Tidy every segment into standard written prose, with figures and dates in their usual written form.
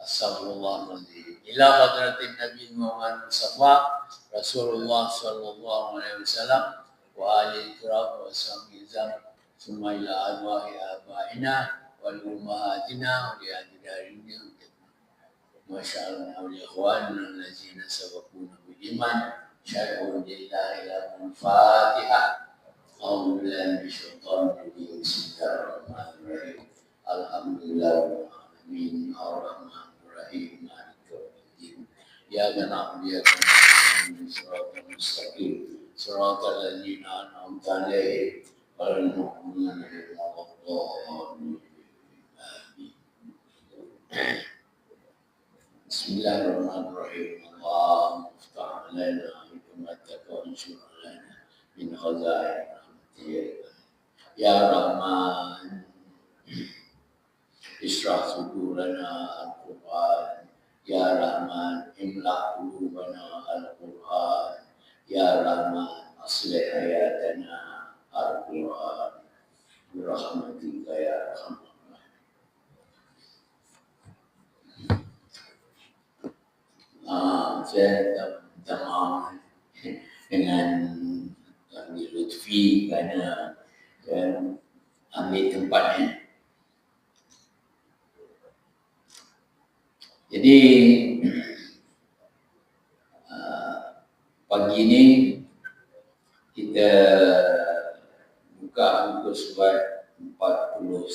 Astaghfirullahaladzim. Ila hadratin Nabi Muhammad Mustafa Rasulullah sallallahu alaihi wasallam wa alihi kiram wa sahbihi zam summa ila arwahi abaina wal ummahatina wa li ajdarina masyaallah wa li ikhwanina allazina sabaquna bil iman syar'u lillahi lahum Fatihah. A'udzu billahi minasyaitonir rajim. Bismillahirrahmanirrahim. Alhamdulillahirabbil alamin arrahmanirrahim maliki yaumiddin. Iyyaka na'budu wa iyyaka nasta'in shiratal mustaqim shiratal ladzina an'amta 'alaihim ghairil maghdubi 'alaihim waladdallin. Bismillahirrahmanirrahim. Allahumma iftah 'alaina bi rahmatika wa anshur 'alaina min khazain rahmatika ya Rahman. Ishrah sudurana al-Quran ya Rahman, imla qulubana al-Quran ya Rahman, aslih hayatana al-Quran bi rahmatika ya Rahman. Saya minta maaf dengan Kami Lutfi kerana ambil tempatnya. Jadi pagi ini kita buka buku surat 49.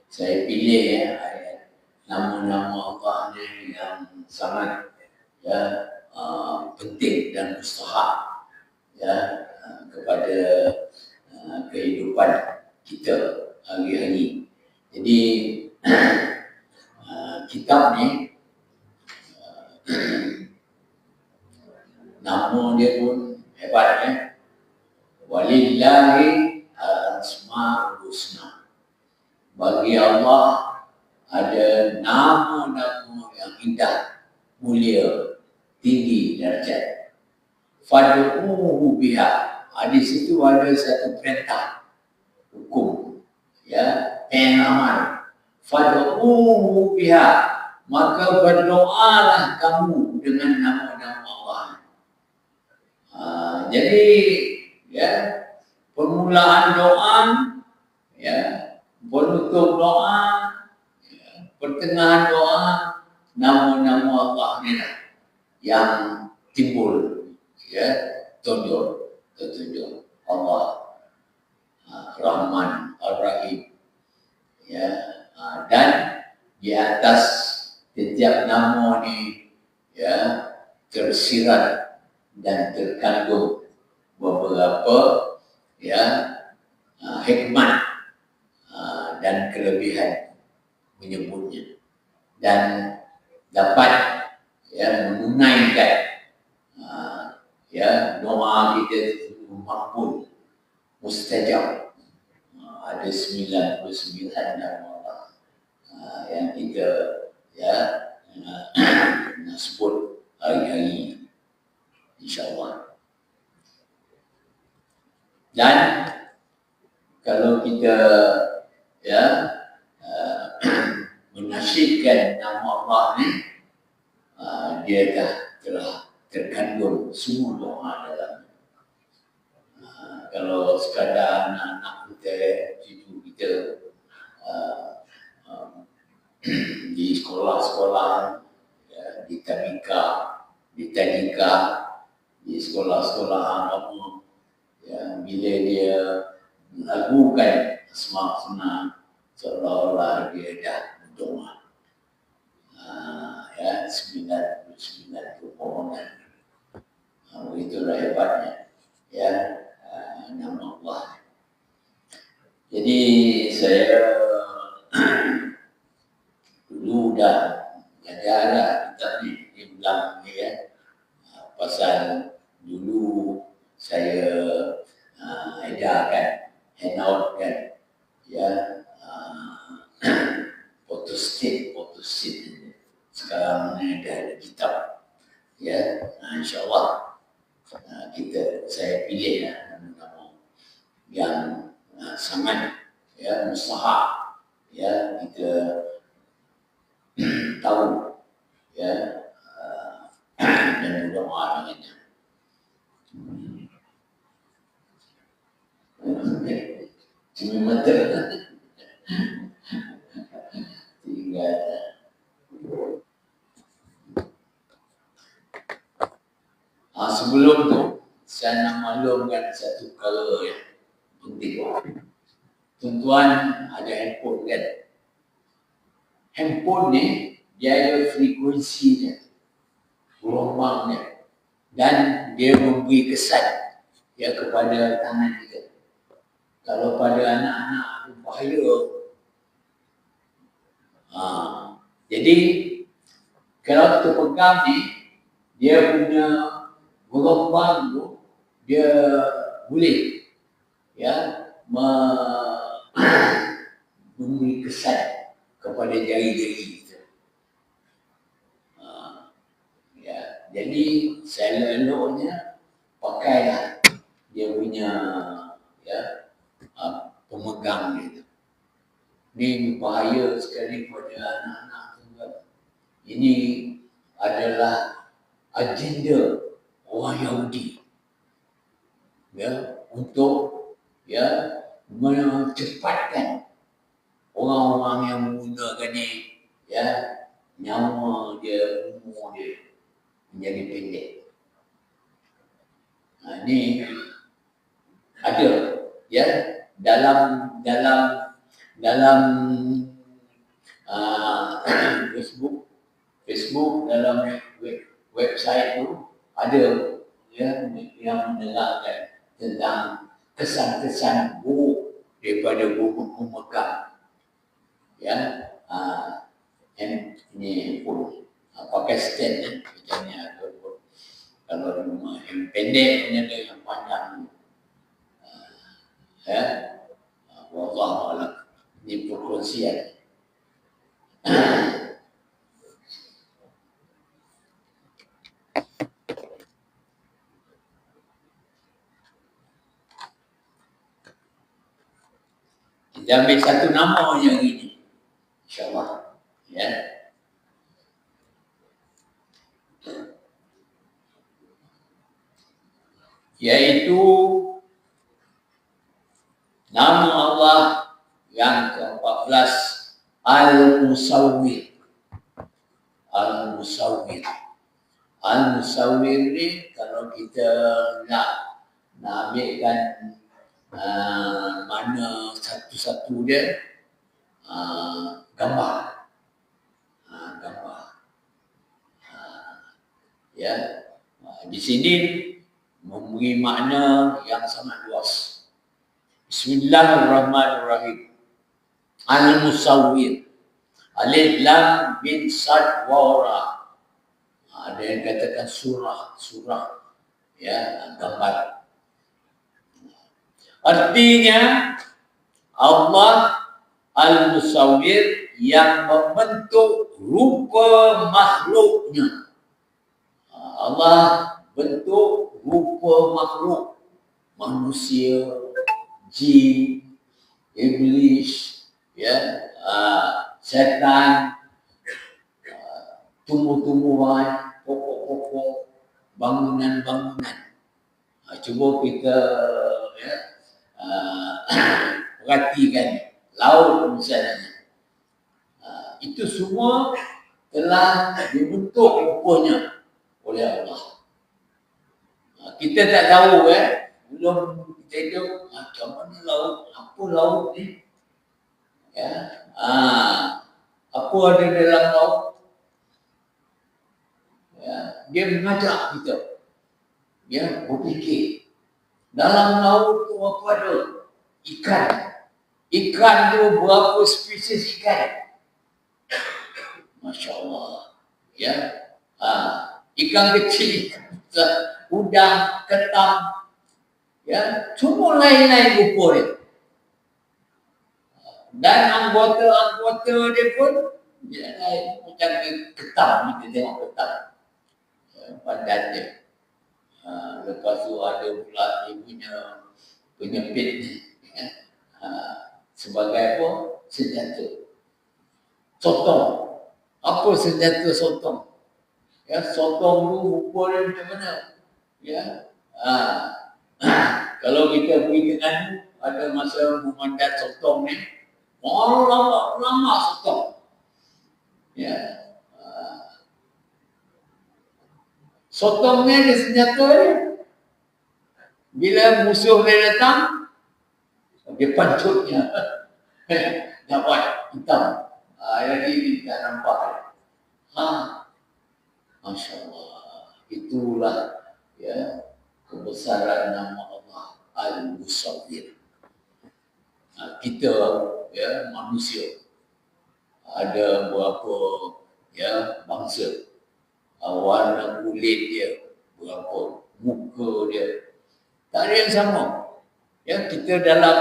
Saya pilih ayat nama-nama Allah ni yang sangat penting dan mustahak kepada kehidupan kita hari-hari. Jadi kitab ni nama dia pun hebat ya. Walillahi al-asmaul husna. Bagi Allah ada nama-nama yang indah, mulia, tinggi darjat. Fad'uhu biha. Di situ ada satu perintah hukum pengamal. Fad'uhu biha. Maka berdoalah kamu dengan nama-nama Allah. Jadi permulaan doa, penutup doa, pertengahan doa, nama-nama Allah ni lah yang timbul, tertunjuk Allah, Rahman, Ar-Rahim, dan di atas setiap nama ni tersirat dan terkandung beberapa hikmat dan kelebihan menyebutnya, dan dapat menunaikan doa kita makbul, mustajab. Ada 99 nama Allah yang kita nak sebut hari-hari, insya-Allah. Dan kalau kita menasyidkan nama Allah ni, dia telah terkandung semua doa dalam. Kalau sekadar anak-anak kita, cucu kita di sekolah-sekolah, di tabika, di tadika, di sekolah-sekolah agama, bila dia melakukan asma' husna, seolah-olah dia dah berdoa. 99 permohonan. Itulah hebatnya nama Allah. Jadi saya dulu dah ada kitab ni, dia bilang ni pasal dulu saya edarkan, handout kan, photostat. Sekarang ni dah ada kitab, insya-Allah saya pilih nama-nama yang sangat mustahak kita maklumkan satu perkara yang penting. Tuan-tuan ada handphone kan? Handphone ni dia ada frekuensinya, gelombangnya, dan dia memberi kesan ya kepada tangan kita. Kalau pada anak-anak itu bahaya. Jadi kalau kita pegang ni, dia punya gelombang tu dia boleh ya memberi kesan kepada jari-jari kita. Ya, jadi seleloknya pakailah dia punya ya pemegang itu. Ini bahaya sekali pada anak-anak tuan. Ini adalah agenda orang Yahudi ya untuk ya mencepatkan orang-orang yang menggunakan ni ya nyawa dia, umur dia menjadi pendek. Ini ada ya dalam Facebook dalam website tu ada ya yang menerangkan tentang kesan-kesan buruk daripada buku memegang ya ini pun pakai stand macam ni ada kalau rumah yang pendek ni ada yang panjang ya wallahu a'lam. Ini perkongsian. Kita ambil satu nama yang ini, insyaAllah. Ya. Yaitu nama Allah yang ke-14, Al-Musawwir. Al-Musawwir. Al-Musawwir ni kalau kita nak ambilkan mana satu-satu dia gambar. Gambar. Ya. Di sini memberi makna yang sangat luas. Bismillahirrahmanirrahim. Al-Musawwir. Alif Lam Bin Sad Wara. Ada yang katakan surah. Ya, gambar. Artinya Allah Al-Musawwir yang membentuk rupa makhluknya. Allah bentuk rupa makhluk, manusia, jin, iblis, ya, setan, tumbuh-tumbuhan, pokok-pokok, bangunan-bangunan. Cuba kita ya, perhatikan laut misalnya. Itu semua telah dibentuk rupanya oleh Allah. Kita tak tahu belum kita hidup macam mana laut, apa laut ni? Ya. Apa ada dalam laut? Ya, dia mengajak kita ya berfikir. Dalam laut tu apa ada? Ikan. Ikan tu berapa spesies ikan? Masya Allah. Ya. Ikan kecil, udang, ketam, ya, semua lain-lain rupa dia. Dan anggota-anggota dia pun ya, lain macam ketam, kita tengok ketam. Badan dia. Lepas tu ada pula dia punya penyempit ni. Sebagai apa? Senjata. Sotong. Apa senjata sotong? Ya, sotong tu rupa dia macam mana? Ya. Kalau kita pergi dengan ada masa memandang sotong ni, lama sotong. Ya. Sotong ni ada senjata dia. Bila musuh dia datang, dia pancutnya. Nampak hitam. Yang ini tak nampak. Masya Allah. Itulah ya kebesaran nama Allah Al-Musawwir. Kita ya manusia ada berapa ya bangsa, warna kulit dia berapa, muka dia tak ada yang sama. Ya, kita dalam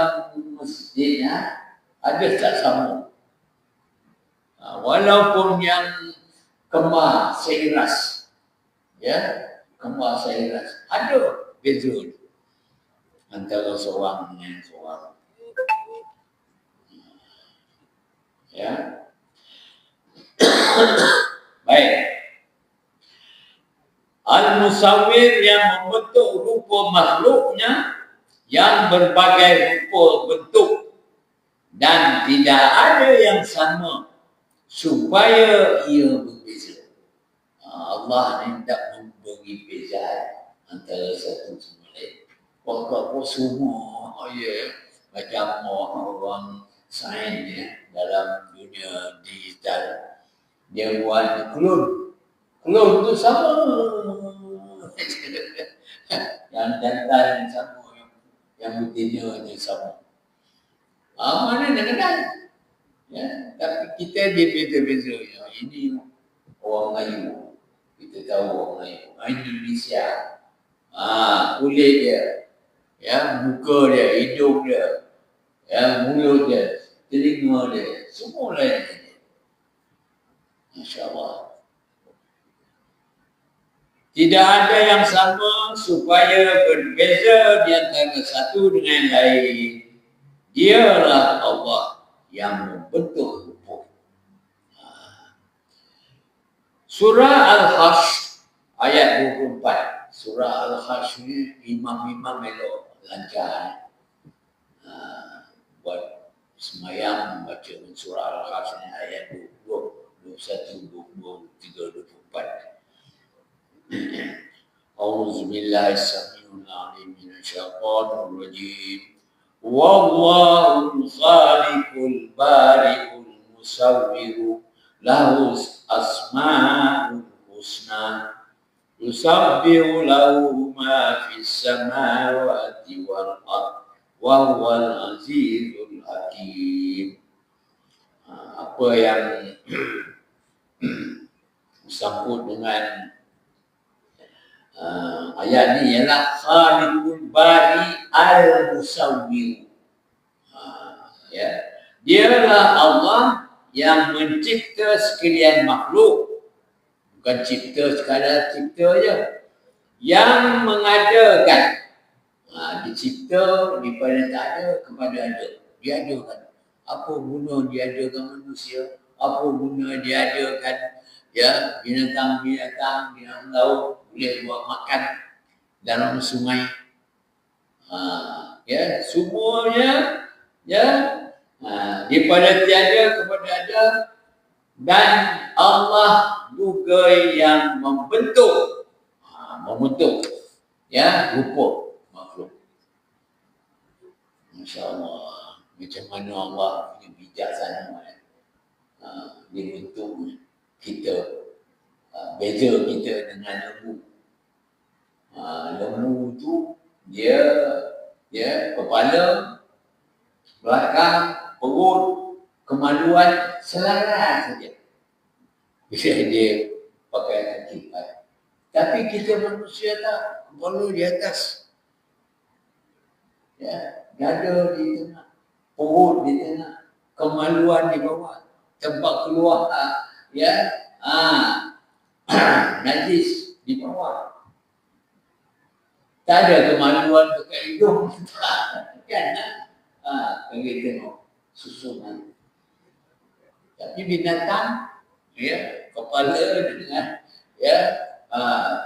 masjidnya ada tak sama. Walaupun yang kembar seiras, ya, kembar seiras, ada beza antara seorang dengan seorang. Ya. Baik. Al-Musawwir yang membentuk rupa makhluknya yang berbagai rupa bentuk dan tidak ada yang sama supaya ia berbeza. Allah ni tak memberi beza antara satu sama lain. Pokok semua macam orang sains dalam dunia digital dia buat klon. Klon tu sama. Yang jantan sama, yang betina ni sama. Mana nak kenal? Ya, tapi kita dia beza-beza. Ini orang Melayu. Kita tahu orang Melayu. Indonesia. Kulit dia. Ya, muka dia, hidung dia. Ya, mulut dia, telinga dia. Semua lain. Masya Allah. Tidak ada yang sama supaya berbeza di antara satu dengan lain. Dialah Allah yang membentuk rupa. Surah Al-Hashr ayat 24. Surah Al-Hashr ni imam-imam elok lancar. Buat semayang membaca surah Al-Hashr ni ayat 20, 21, 23, 24. أعوذ بالله السميع العليم من الشيطان الرجيم والله الخالق البارئ المصور له الأسماء الحسنى يسبح له ما في السماوات والأرض وهو العزيز الحكيم. Apa yang bersangkut dengan ayat ni ialah Khaliqul Bari Al-Musawwir. Ya. Dialah Allah yang mencipta sekalian makhluk. Bukan cipta sekadar cipta je. Yang mengadakan. Dicipta daripada tak ada kepada ada. Diadakan. Apa guna diadakan manusia? Apa guna diadakan ya binatang-binatang di dalam laut boleh buat makan dalam sungai. Ya, semuanya ya daripada tiada kepada ada, dan Allah juga yang membentuk ya rupa makhluk. Masya-Allah, macam mana Allah punya bijaksana dia bentuk kita. Beza kita dengan lembu. Lembu tu dia kepala, belakang, perut, kemaluan selaras saja. Bisa dia pakai kaki. Tapi kita manusia tak, kepala di atas. Ya, dada di tengah, perut di tengah, kemaluan di bawah, tempat keluar najis di bawah. Tak ada kemaluan dekat hidung. Kan? Kita tengok susunan. Tapi binatang, ya, kepala dengan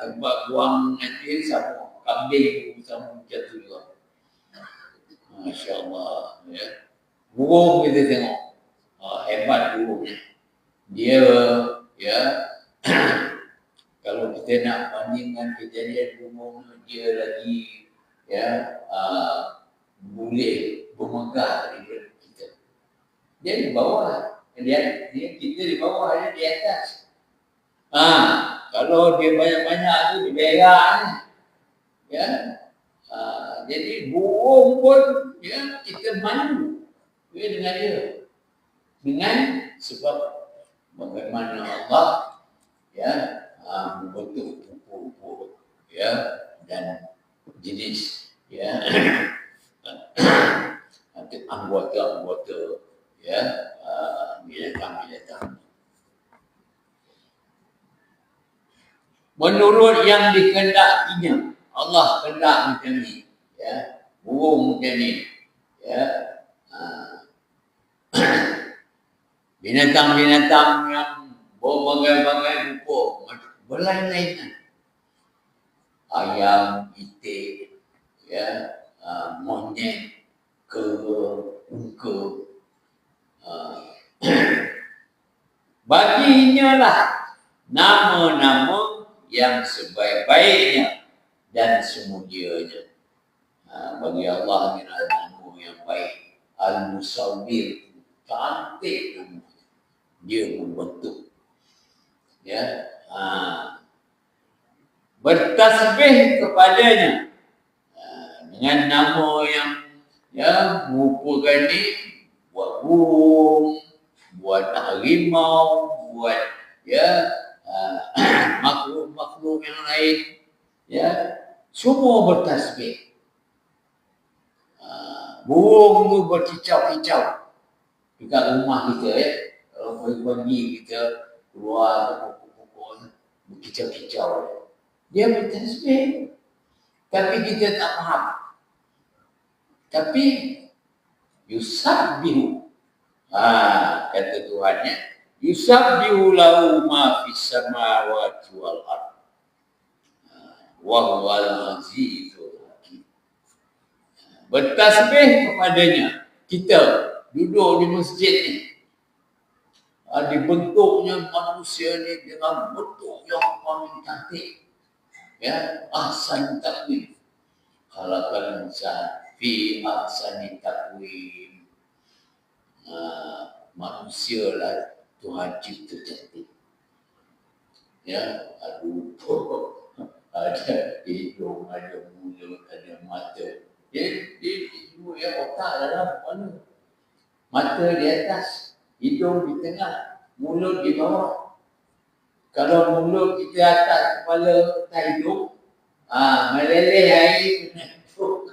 tempat buang najis sama, kambing sama macam tu juga. Masya Allah. Ya. Burung kita tengok. Hebat burungnya. Dia kalau kita nak bandingkan kejadian burung, dia lagi boleh bermegah daripada kita. Dia di bawah, dia kita di bawah, dia di atas. Kalau dia banyak-banyak tu dia berak ni. Jadi burung pun kita malu dengan dia. Dengan sebab bagaimana Allah membentuk rupa-rupa dan jenis anggota-anggota binatang-binatang. Menurut yang dikehendakinya, Allah kehendak macam ni, burung macam ni, binatang-binatang yang berbagai-bagai rupa, berlain-lainan. Ayam, itik, monyet, unta. Baginya lah nama-nama yang sebaik-baiknya dan semulianya. Bagi Allah ni nama yang baik. Al-Musawwir, cantik nama. Dia membentuk. Bertasbih kepadanya dengan nama yang merupakan ni, buat burung, buat harimau, buat makhluk-makhluk yang lain, semua bertasbih. Burung tu berkicau-kicau dekat rumah kita, kalau pagi-pagi kita keluar ke pokok-pokok, berkicau-kicau. Dia bertasbih, tapi kita tak faham. Tapi yusabbihu, kata Tuhannya, yusabbihu lahu ma fis samawati wal ardh wa huwal azizul hakim. Bertasbih kepadanya. Kita duduk di masjid ni, dibentuknya manusia ni dengan bentuk yang paling cantik, ahsan takwim. Khalaqal insan fi ahsani takwim. Manusia lah Tuhan cipta cantik. Ada rupa, ada hidung, ada mulut, ada mata. Dia otak dalam mana? Mata di atas, hidung di tengah, mulut di bawah. Kalau mulut kita atas kepala, tak hidung, meleleh air kena hidung.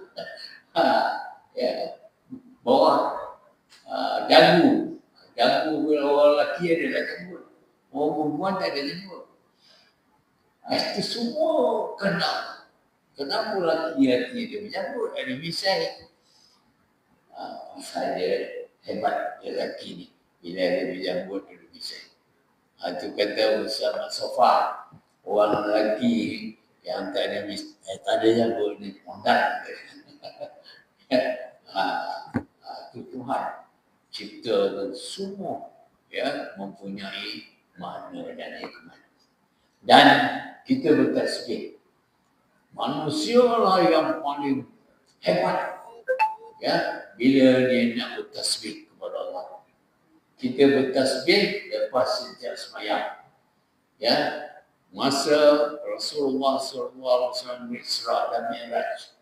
Bawah, dagu. Dagu orang lelaki ada tak jemput. Orang perempuan tak ada jemput. Itu semua kena. Kenapa lelaki dia menjemput? Ada misai. Saya hebat lelaki ni. Bila dia berjambut, dia misai. Itu kata Ustaz Sofa. Orang lelaki yang tak ada tak ada jambut ni. Mondan. Itu Tuhan cipta semua mempunyai makna dan hikmat. Dan kita bertasbih. Manusia lah yang paling hebat bila dia nak bertasbih kepada Allah. Kita bertasbih lepas sejak sembahyang. Masa Rasulullah SAW Isra dan Mi'raj,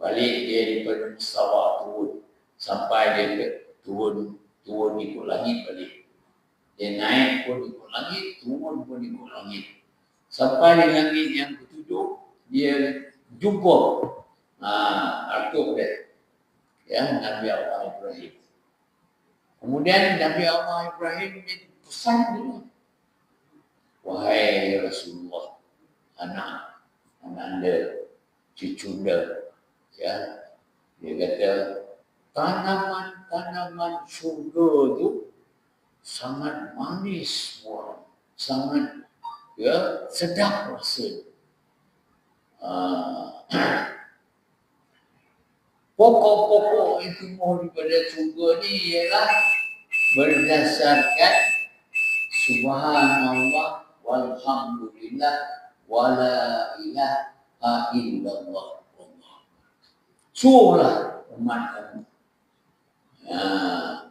balik dia daripada Mustawa turun sampai dia turun ikut langit balik. Dia naik pun ikut langit, turun pun ikut langit. Sampai di langit yang ketujuh, dia jumpa atuk dia, Nabi Allah Ibrahim. Kemudian Nabi Allah Ibrahim pesan dia, wahai Rasulullah, ananda, cucunda, dia kata, tanaman syurga tu sangat manis buah, sangat sedap rasa. Pokok-pokok itu mau daripada syurga ni ialah berdasarkan subhanallah walhamdulillah wala ilaha illallah. Suruhlah umat kamu.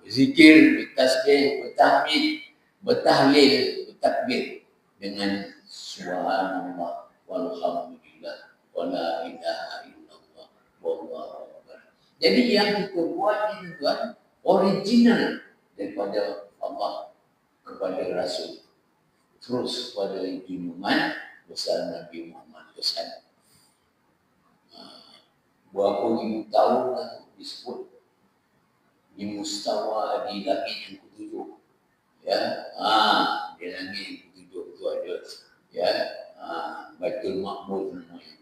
Zikir, bertasbih, bertahmid, bertahlil, bertakbir dengan subhanallah walhamdulillah wala ilaha illallah wallahu akbar. Jadi yang kita buat ini tuan original daripada Allah kepada Rasul, terus kepada junjungan besar Nabi Muhammad pesan. Berapa ribu tahun lah disebut di mustawa di langit yang ketujuh, ya, di langit yang ketujuh itu ada, ya, Baitul Ma'mur namanya.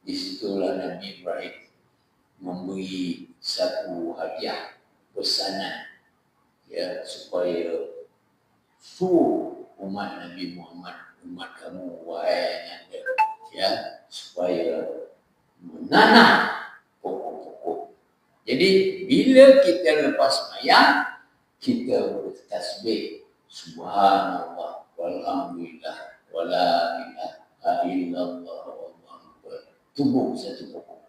Di situlah Nabi Ibrahim memberi satu hadiah pesanan, ya, supaya suruh umat Nabi Muhammad, umat kamu wahai yang ada, ya, supaya menanam pokok-pokok. Jadi bila kita lepas sembahyang, kita bertasbih subhanallah walhamdulillah wala ilaha illallah wallahu akbar. Tumbuh satu pokok.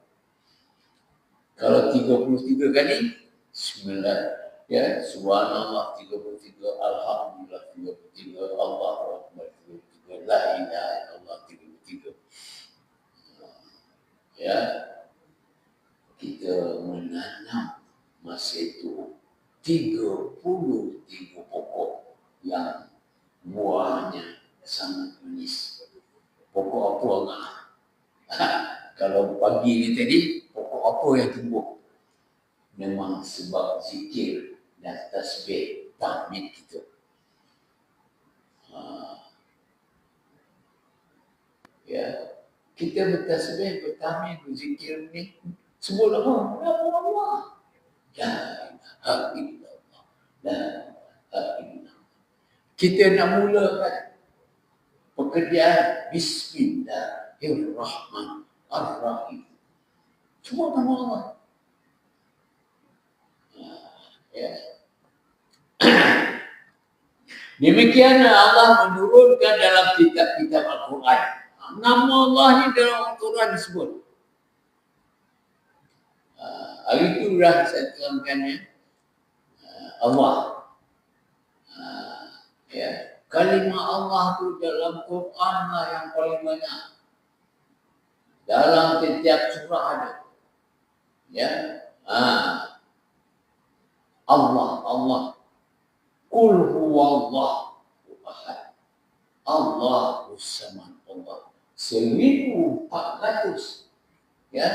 Kalau 33 kali, bismillah, ya, subhanallah 33, alhamdulillah 33, Allahu akbar 33, la ilaha illallah 33. Ya, kita menanam masa itu 33 pokok yang buahnya sangat manis. Pokok apa enggak? Kalau pagi ni tadi, pokok apa yang tumbuh? Memang sebab zikir dan tasbih tahmid kita. Ya, kita bertasbih, bertahmid, berzikir ni sebut apa? Nama Allah. La ilaha illallah. La ilaha illallah. Kita nak mulakan pekerjaan Bismillahirrahmanirrahim. Semua nama Allah. Ya. Demikian Allah menurunkan dalam kitab-kitab Al-Quran. Nama Allah ni dalam Al-Quran disebut. Hari itu dah saya terangkannya. Allah. Ya. Kalimah Allah tu dalam Quran lah yang paling banyak. Dalam setiap surah ada. Ya. Allah. Qul huwallahu ahad. Allahus samad. Allah. 1400. Ya.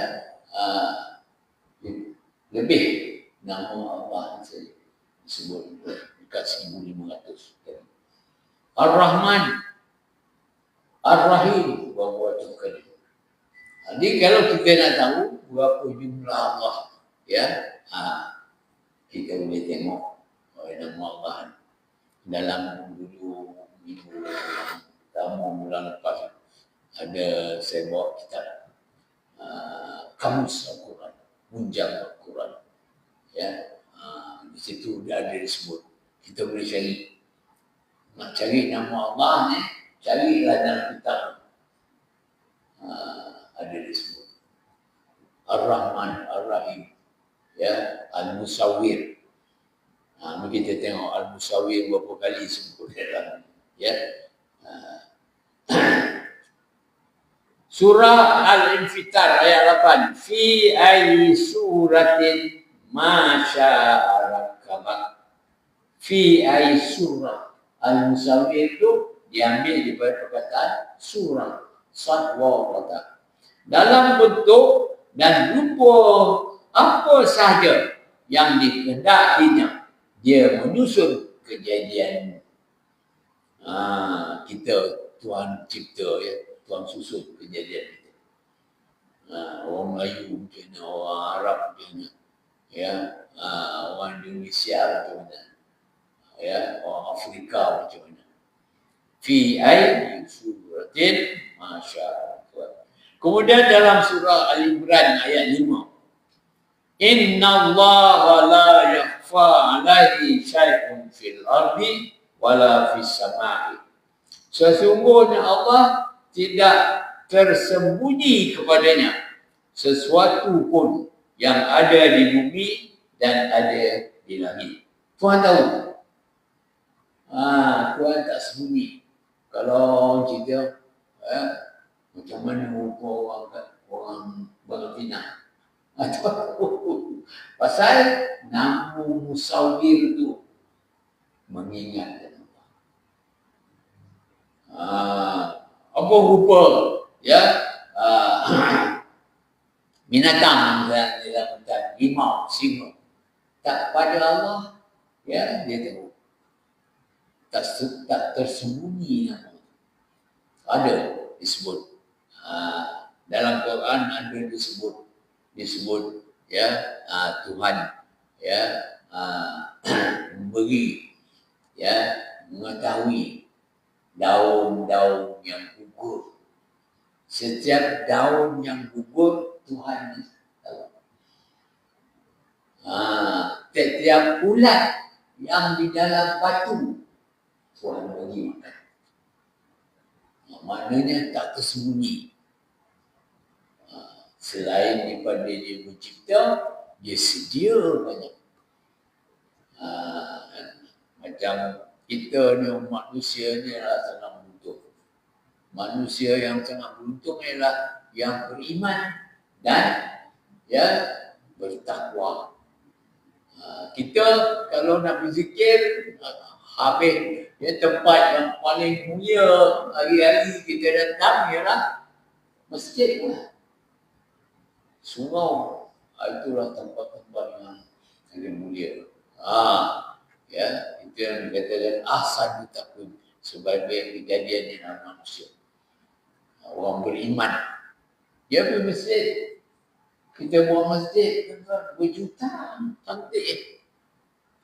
Lebih nama Allah saja disebut dekat 1500. Ar-Rahman, Ar-Rahim, berapa tu kali. Jadi kalau kita nak tahu berapa jumlah Allah, ya, kita boleh tengok nama Allah dalam dulu minggu pertama bulan lepas ada saya bawa kitab Kamus Al-Quran, Munjam Al-Quran, ya, di situ dah ada disebut. Kita boleh cari. Nak cari nama Allah ni, carilah dalam kitab. Ada disebut. Ar-Rahman, Ar-Rahim, ya, Al-Musawwir. Kita tengok Al-Musawwir berapa kali sebut dalam, ya. Surah Al-Infitar ayat 8. Fi ayyi suratin ma syaa rakkabak. Fi ayyi surah. Al-Musawwir itu diambil daripada perkataan surah, satwa kata. Dalam bentuk dan rupa apa sahaja yang dikehendakinya, dia menyusun kejadian. Kita Tuhan cipta, ya, Tuhan susun kejadian kita. Orang Melayu macam mana, orang Arab macam mana, ya, orang Indonesia macam mana, ya, orang Afrika macam mana. Fi ayyi suratin masyaallah. Kemudian dalam surah Al-Imran ayat 5. Innallaha la yakhfa 'alaihi syai'un fil ardi wala fis sama'i. Sesungguhnya Allah tidak tersembunyi kepadanya sesuatu pun yang ada di bumi dan ada di langit. Tuhan tahu. Tuhan tak sembunyi. Kalau kita macam mana rupa orang Palestina. Pasal nama musawir tu mengingatkan apa rupa binatang dalam rimau, singa. Tak pada Allah, dia tahu. Tak tersembunyi nama. Ada disebut. Dalam Quran ada disebut Tuhan memberi mengetahui daun-daun yang gugur. Setiap daun yang gugur Tuhan tahu. Setiap ulat yang di dalam batu Tuhan bagi makan. Maknanya tak tersembunyi. Selain daripada dia mencipta, dia sedia banyak. Macam kita ni manusia ni adalah sangat beruntung. Manusia yang sangat beruntung ialah yang beriman dan bertakwa. Kita kalau nak berzikir, habis tempat yang paling mulia hari-hari kita datang ialah masjid lah. Surau, itulah tempat-tempat yang paling mulia. Itu yang dikatakan ahsan takun, sebagai kejadian di dalam manusia. Orang beriman, dia pergi masjid. Kita buat masjid berjuta, cantik.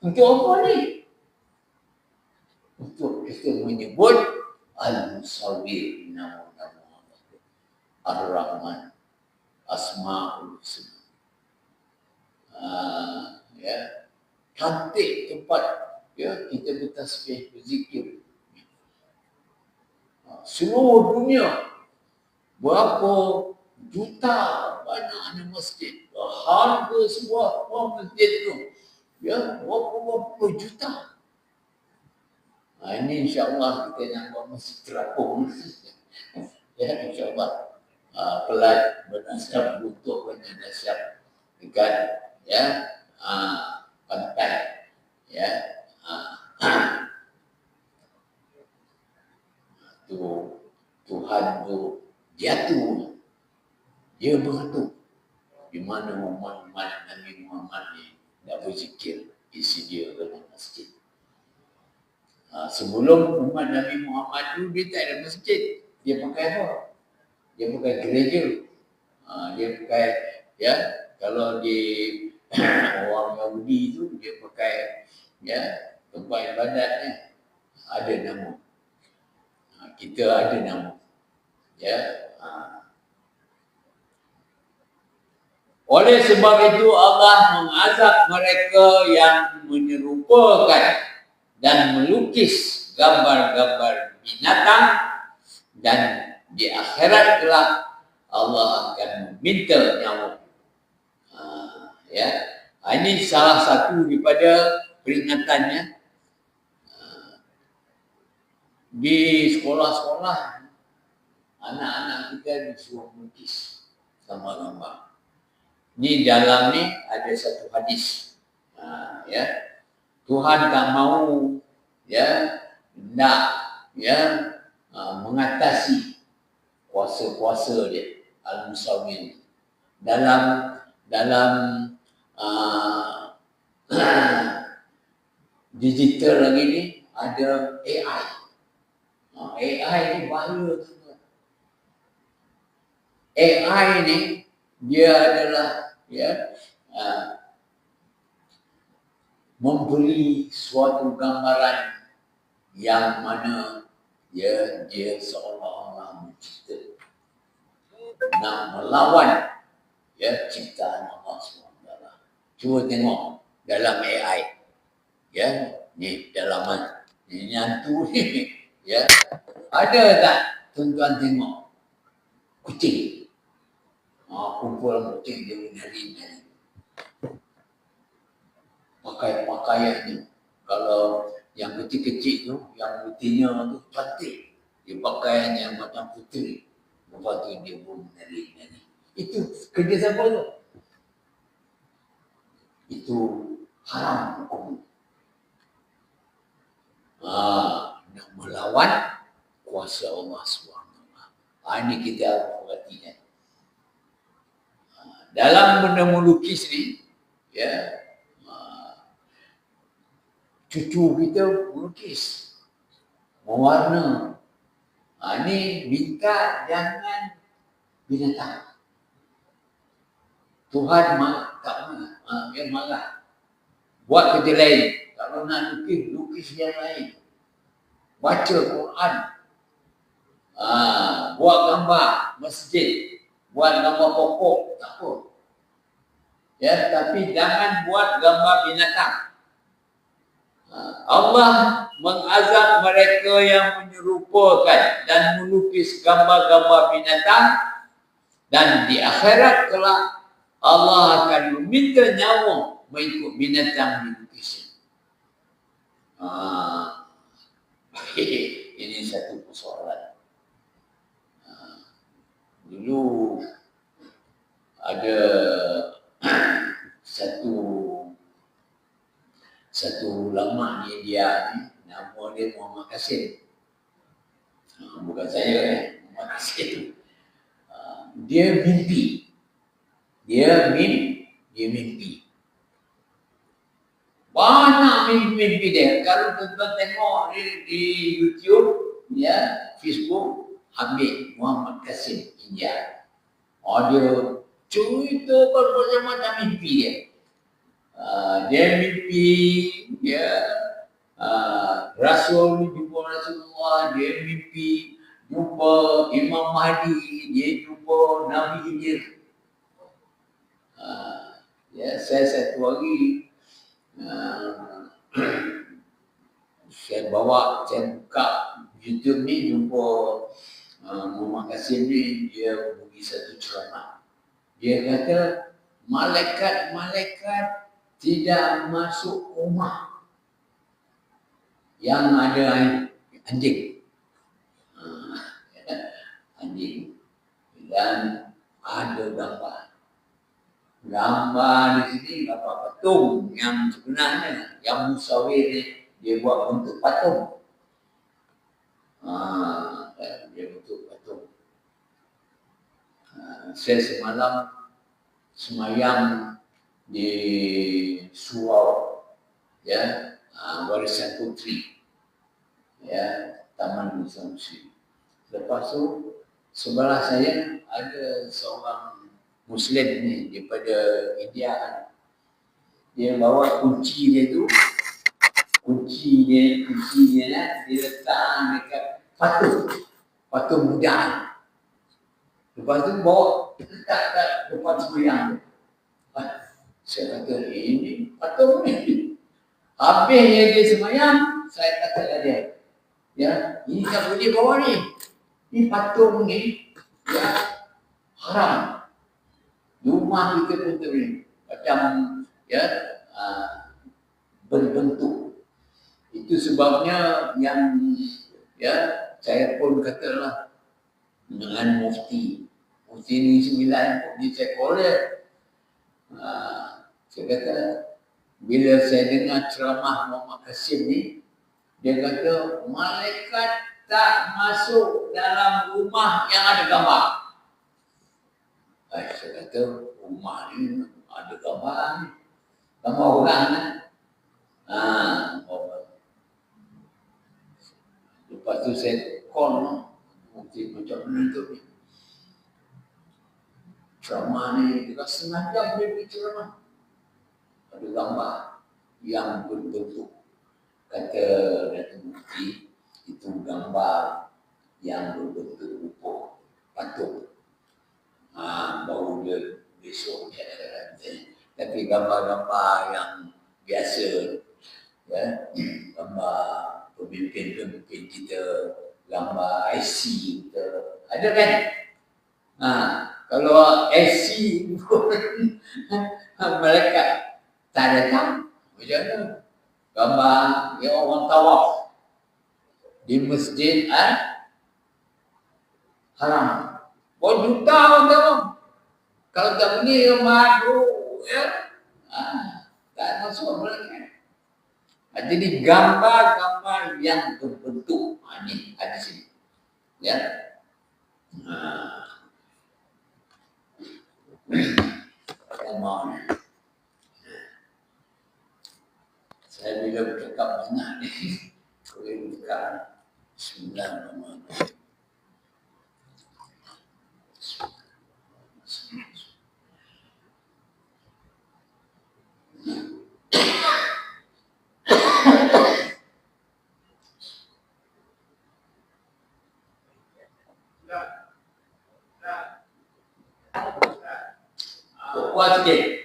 Untuk apa ni? Untuk kita menyebut Al-Musawwir, nama-nama Ar-Rahman, Asma'ul Husna. Cantik tempat kita bertasbih, berzikir. Seluruh dunia berapa juta banyaknya masjid. Harga sebuah masjid tu berapa juta. Ini insya-Allah kita nak buat masjid terapung. InsyaAllah pelan bernasab untuk bernasab dekat pantai. Tuhan tu jatuh. Dia beratur. Di mana umat Nabi Muhammad ni nak berzikir, isi dia dalam masjid. Sebelum umat Nabi Muhammad tu, dia tak ada masjid. Dia pakai apa? Dia pakai gereja. Dia pakai, kalau di orang Yahudi tu, dia pakai tempat ibadatnya. Ada nama. Kita ada nama. Oleh sebab itu Allah mengazab mereka yang menyerupakan dan melukis gambar-gambar binatang, dan di akhirat kelak Allah akan meminta nyawa. Ini salah satu daripada peringatannya. Di sekolah-sekolah anak-anak kita disuruh melukis gambar-gambar. Ni dalam ni ada satu hadis. Tuhan tak mahu nak mengatasi kuasa-kuasa dia Al-Musawwir. Dalam digital lagi ni ada AI. AI ni bahaya tuan. AI ni dia adalah memberi suatu gambaran yang mana dia seolah-olah mencipta, nak melawan ciptaan Allah SWT. Cuba tengok dalam AI. Ni dalaman. Ni hantu ni. Ada tak tuan-tuan tengok? Kucing. Kumpul kucing dia menari-nari. pakaiannya. Kalau yang kecil-kecil tu, yang putihnya tu cantik. Dia pakaian yang macam putih. Lepas tu dia pun menari-nari. Itu kerja siapa tu? Itu haram hukum. Nak melawan kuasa Allah SWT. Ini kita harus perhatikan. Dalam benda melukis ni, ya, cucu kita melukis, mewarna. Ini minta jangan binatang. Tuhan tak marah, dia marah. Buat kerja lain. Kalau nak lukis, lukis yang lain. Baca Quran. Buat gambar masjid. Buat gambar pokok, tak apa. Ya, tapi jangan buat gambar binatang. Allah mengazab mereka yang menyerupakan dan melukis gambar-gambar binatang, dan di akhirat kelak Allah akan meminta nyawa mengikut binatang dilukisnya. Ini satu persoalan. Dulu ada satu ulama di India ni, nama dia Muhammad Qasim. Bukan saya, Muhammad Qasim. Dia mimpi. Banyak mimpi dia. Kalau tuan-tuan tengok di YouTube, ya, Facebook, ambil Muhammad Qasim India. Dia ceritakan macam-macam mimpi dia. Dia mimpi, ya, Rasul jumpa Rasulullah, dia mimpi jumpa Imam Mahdi, dia jumpa Nabi Khidir. Ya, saya satu hari saya buka YouTube ni, jumpa Muhammad Qasim ni, dia bagi satu ceramah. Dia kata malaikat-malaikat tidak masuk rumah yang ada anjing. Anjing. Dan ada gambar. Gambar di sini gambar patung yang sebenarnya, yang musawir ni, dia buat bentuk patung. Dia bentuk patung. Saya semalam semayang di surau, ya, Warisan Putri, ya, Taman Wisma Muslim. Lepas tu sebelah saya ada seorang Muslim ni daripada India kan. Dia bawa kunci dia tu, kunci dia letak dekat patung Buddha. Lepas tu bawa letak kat depan sembahyang. Saya kata, ini patung ni. Habisnya dia sembahyang, saya kata kat dia, ya, ini tak boleh bawa ni. Ini patung ni, ya, haram. Rumah kita pun tu ni, macam, ya, berbentuk. Itu sebabnya yang, ya, saya pun katalah dengan mufti ni 9 di sekolah. Saya kata, bila saya dengar ceramah Muhammad Qasim ni, dia kata malaikat tak masuk dalam rumah yang ada gambar. Saya kata, rumah ni ada gambar ni. Gambar orang kan. Lepas tu saya call mufti macam mana tu ni. Ceramah ni, dia sengaja boleh pergi ceramah. Ada gambar yang berbentuk. Kata Datuk Mufti, itu gambar yang berbentuk rupa patung. Baru dia besok dia ada. Tapi gambar-gambar yang biasa, ya, gambar pemimpin-pemimpin kita, gambar IC kita, ada kan? Kalau IC pun malaikat tak datang, Macam mana? Gambar yang orang tawaf di Masjid Haram. Juta orang tawaf. Kalau tak beli madu, ya, tak masuk mereka. Jadi gambar-gambar yang terbentuk, ini ada sini, ya. Gambar. Saya bila bercakap banyak ni, boleh buka. Bismillahirrahmanirrahim. Kuat sikit.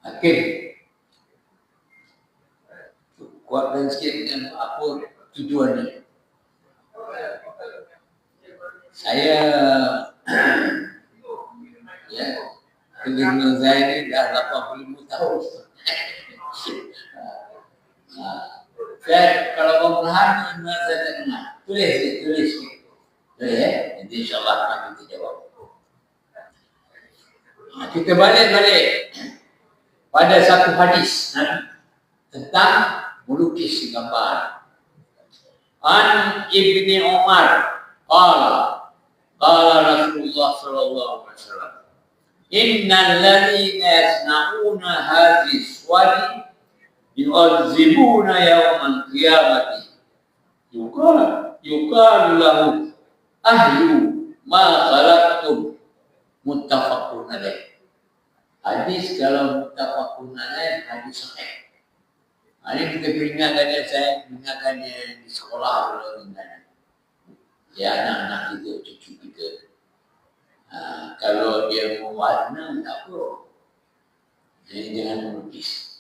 Okey. Kuatkan sikit dengan apa tujuan ni. Saya ya, telinga saya ni dah 85 tahun. Saya kalau kau perhatikan saya tak dengar. Tulis sikit. Boleh ya? Nanti insyaAllah akan kita jawab. Kita balik pada satu hadis tentang melukis gambar. An Ibni Umar qala Rasulullah sallallahu alaihi wasallam, innal ladzina yasna'una hadhihi suwari yu'adzibuna yawmal qiyamati yuqalu lahum ahlu ma khalaqtum, muttafaqun alaih. Hadis kalau muttafaqun alaih, hadis sahih. Ini kita peringatkan dia, saya peringatkan dia di sekolah dulu dengan ya anak-anak kita, cucu kita. Kalau dia mewarna, tak apa. Jadi jangan melukis.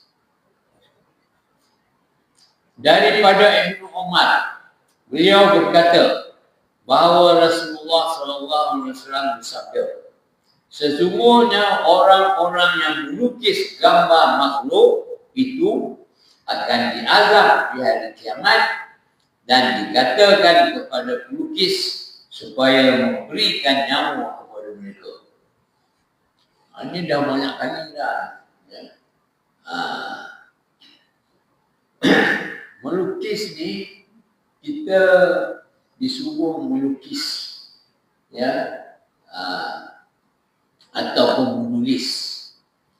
Daripada Ibnu Umar, beliau berkata bahawa Rasulullah SAW bersabda, sesungguhnya orang-orang yang melukis gambar makhluk itu akan diazab di hari kiamat dan dikatakan kepada pelukis supaya memberikan nyawa kepada mereka. Ini dah banyak kali dah. Ya. Melukis ni kita disuruh melukis, ya, ataupun menulis.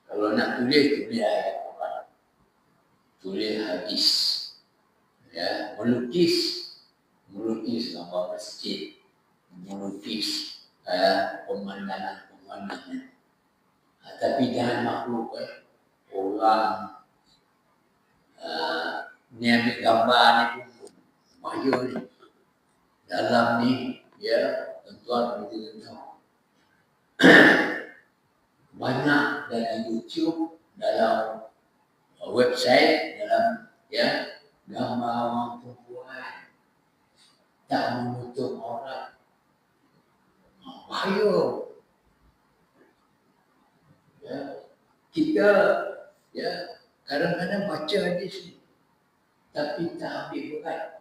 Kalau nak tulis ayat Quran, tulis hadis, ya, melukis gambar masjid, melukis pemandangan. Tapi jangan makhluk orang ni ambil gambar ni pun bahaya ni. Dalam ni, ya, tuan-tuan kita tahu. Banyak dalam YouTube, dalam website, dalam ya gambar orang perempuan tak menutup aurat. Bahaya. Ya. Kita ya kadang-kadang baca hadis ni tapi tak ambil berat.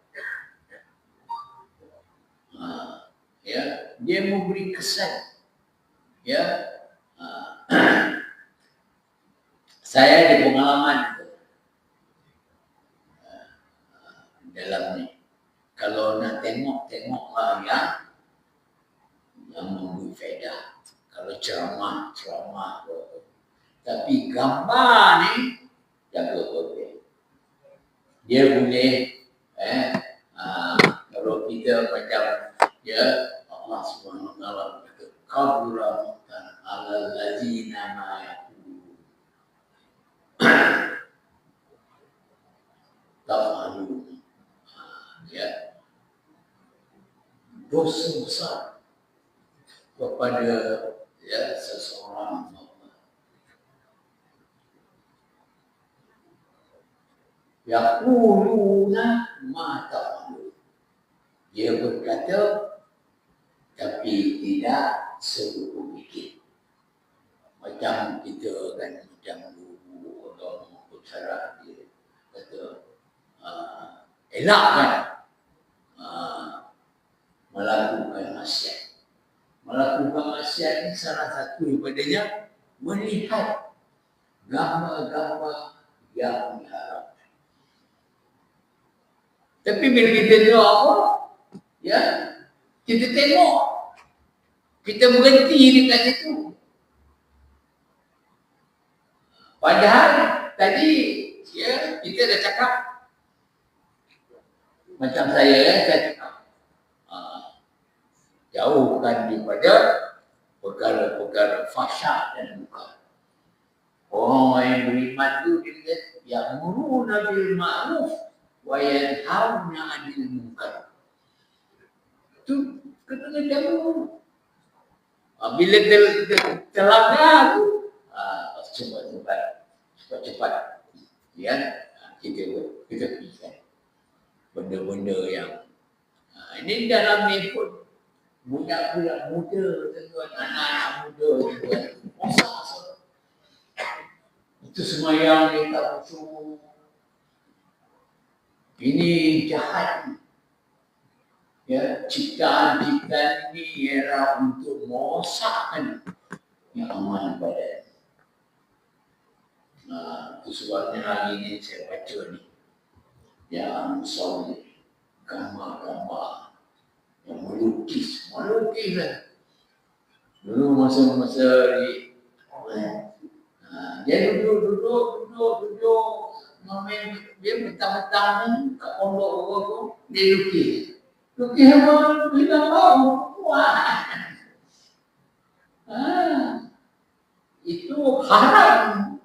Ya, dia memberi kesan. Ya. Saya ada pengalaman dalam ni. Kalau nak tengoklah yang memberi faedah. Kalau ceramah. Tapi gambar ni jaga betul. Dia boleh Kalau kita macam ya Allah Subhanahu wa taala berkata qabla mutan alal ladzina ma yaqulu tafalu ya dosa besar kepada ya seseorang yaquluna ma tafalu, dia berkata tapi tidak seluruh bikin. Macam kita kan macam dulu atau putra dia kata elak kan melakukan maksiat. Melakukan maksiat ini salah satu daripadanya melihat gambar-gambar yang diharap. Tapi bila kita tengok apa? Ya, kita tengok. Kita berhenti dekat situ. Padahal tadi ya kita dah cakap macam saya cakap jauhkan daripada perkara-perkara fahsyat dan munkar. Orang yang beriman tu dia ya'muruna bil ma'ruf wa yanhauna 'anil munkar. Tu kena jauh. Bila terlanggar tu cepat-cepat ya kita pergikan benda-benda yang ini dalam ni pun budak-budak muda tuan, anak-anak muda tuan, masa itu semayang dia tak khusyuk. Ini jahat. Ya, ciptaan-ciptaan ini ialah untuk merosakkan yang aman badan. Itu sebabnya hari ini saya baca ni yang solid, gambar-gambar yang melukis lah. Dulu masa-masa di dia duduk dia mentang-mentang kat pondok tu dia lukis apa kita tahu. Wah. Itu haram.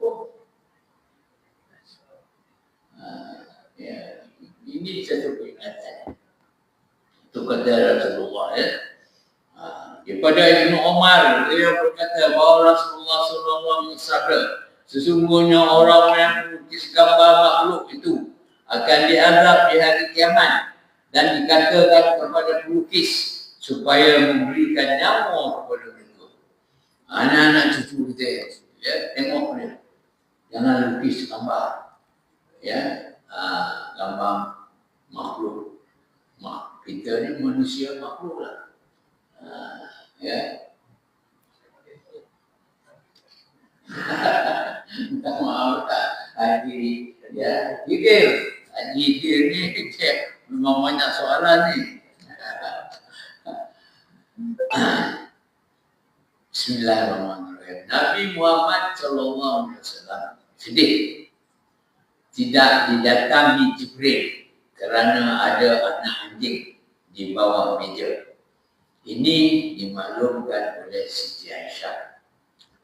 Ya, ini satu peringatan. Itu kata Rasulullah ya. Daripada Ibn Umar dia berkata bahawa Rasulullah SAW bersabda, sesungguhnya orang yang melukis gambar makhluk itu akan diazab di hari kiamat dan dikatakan kepada pelukis supaya memberikan nyawa kepada mereka. Anak-anak cucu kita ya, tengok dia. Jangan lukis gambar. Ya, gambar makhluk. Kita ni manusia makhluk lah. Ya. Minta maaf tak Haji ya, Haji ni dia memang banyak soalan ni. Bismillahirrahmanirrahim. Nabi Muhammad SAW sedih tidak didatangi Jibril kerana ada anak anjing di bawah meja. Ini dimaklumkan oleh Siti Aisyah.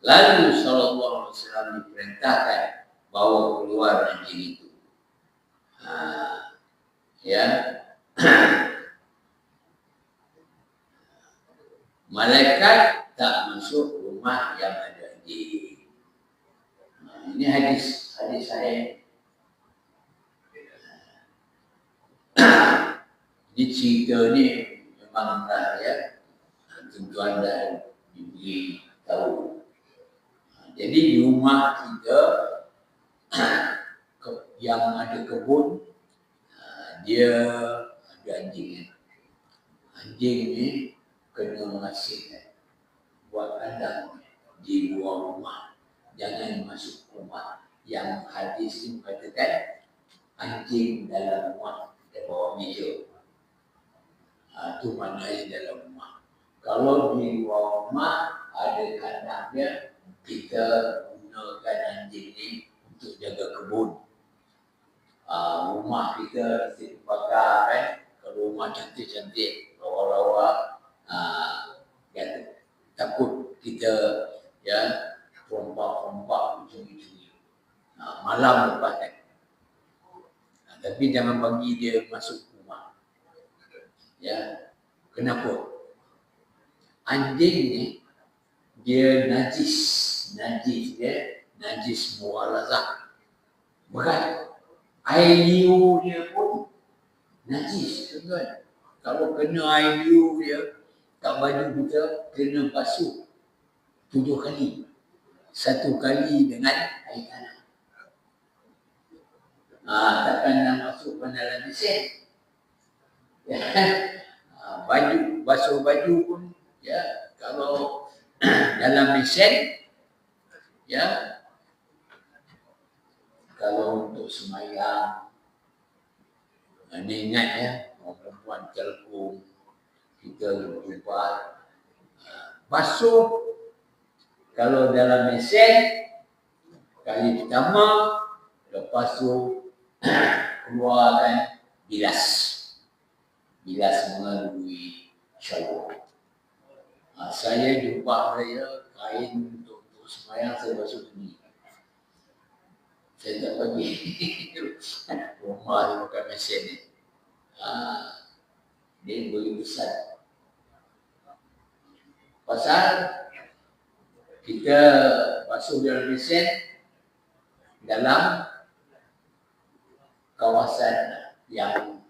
Lalu Sallallahu Alaihi Wasallam diperintahkan bawa keluar anjing itu. Ya, malaikat tak masuk rumah yang ada anjing. Ini hadis saya. Ini cerita ni memang dah ya, tuan dah diberi tahu. Jadi di rumah kita yang ada kebun, dia ada anjing. Anjing ni kena ngasih buat kandang di luar rumah, jangan masuk rumah. Yang hadis ini mengatakan anjing dalam rumah di bawah meja. Itu maknanya dalam rumah. Kalau di luar rumah ada kandangnya, kita gunakan anjing ini untuk jaga kebun. rumah kita mesti dibakar kan. Kalau rumah cantik-cantik, lawa-lawa, kan, takut kita ya rompak-rompak ujung-ujungnya. Malam lepas kan. Tapi jangan bagi dia masuk rumah. Ya, kenapa? Anjing ni dia najis dia najis mualazah. Bukan air liu dia pun najis, tuan-tuan. Kalau kena air liu dia kat baju kita, kena basuh 7 kali. 1 kali dengan air tanah. Takkan nak masukkan dalam mesin. Ya. Baju, basuh baju pun ya, kalau dalam mesin ya, kalau untuk sembahyang, ni ingat ya, orang perempuan telekung, kita berubah, basuh kalau dalam mesin kali pertama, lepas tu keluarkan bilas melalui shower. Saya jumpa saya kain untuk sembahyang, saya basuh sendiri. Saya tak bagi rumah dia pakai mesin ni. Dia boleh besar. Pasal kita basuh dalam mesin dalam kawasan yang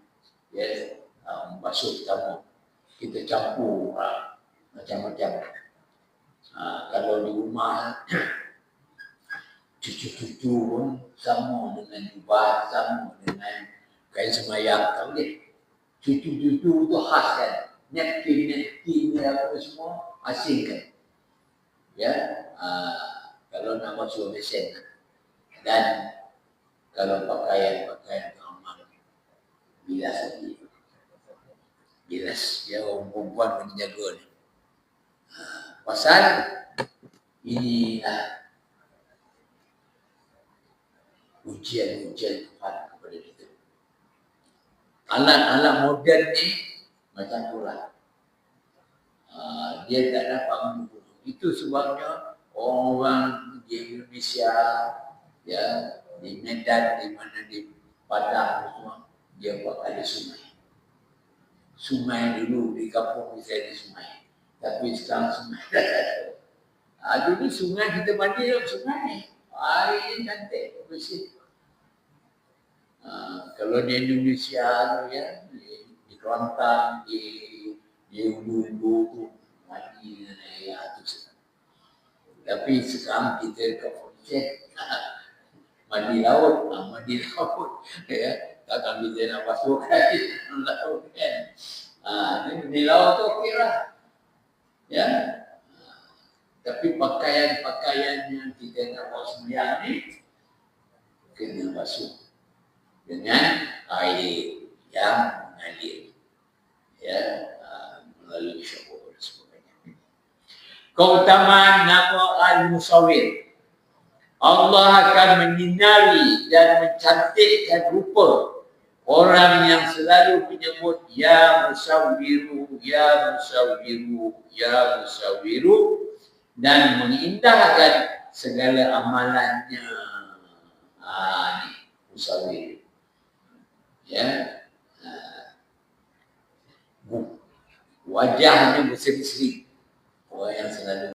basuh pertama. Kita campur macam-macam. Kalau di rumah cucu-cucu pun sama dengan jubah, sama dengan kain sembahyang, tak boleh. Cucu-cucu tu khas kan. Napkin apa semua asingkan. Ya, kalau nak masuk mesin. Dan kalau pakaian amal, bilas lagi. Bilas, ya orang perempuan kena jaga ni. Pasal ini ujian Tuhan kepada kita. Alat-alat moden ni macam tu lah. Dia tak dapat membunuh. Itu sebabnya orang di Indonesia, ya, di Medan, di mana di Padang semua, dia buat ada sungai. Sungai dulu di kampung kita ada sungai. Tapi sekarang sungai dah tak ada. Dulu sungai kita mandi dalam sungai. Air cantik, bersih. Kalau di Indonesia tu ya, di Kelantan, di Ulu-Ulu tu mandi dengan air tu. Tapi sekarang kita ke Malaysia mandi laut, ya. Takkan kita nak basuh kaki dalam laut kan. Di laut tu okey lah. Ya. Tapi pakaian yang kita nak buat sembahyang ni kena basuh dengan air yang mengalir, ya, melalui shower dan sebagainya. Keutamaan nama Al-Musawwir. Allah akan menyinari dan mencantikkan rupa orang yang selalu menyebut ya musawwiru, ya musawwiru, ya musawwiru, dan mengindahkan segala amalannya. Ni musawwir. Ya. Wajahnya berseri-seri. Orang yang selalu